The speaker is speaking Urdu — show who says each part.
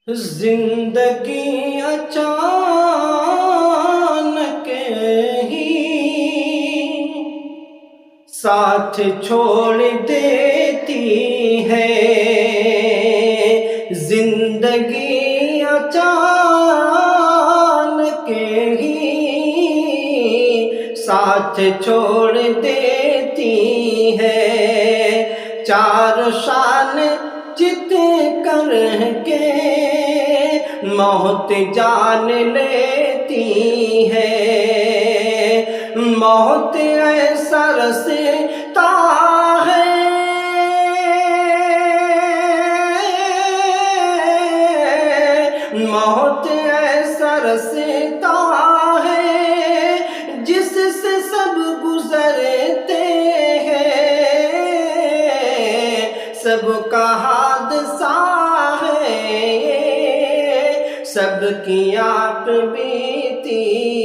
Speaker 1: زندگی اچانک ہی ساتھ چھوڑ دیتی ہے، زندگی اچانک ہی ساتھ چھوڑ دیتی ہے، چار شان چت کر کے موت جان لیتی ہے، موت ایسا رستا ہے، موت ایسا رستا ہے جس سے سب گزرتے ہیں، سب کا حادثہ ہے، سب کی آپ بیتی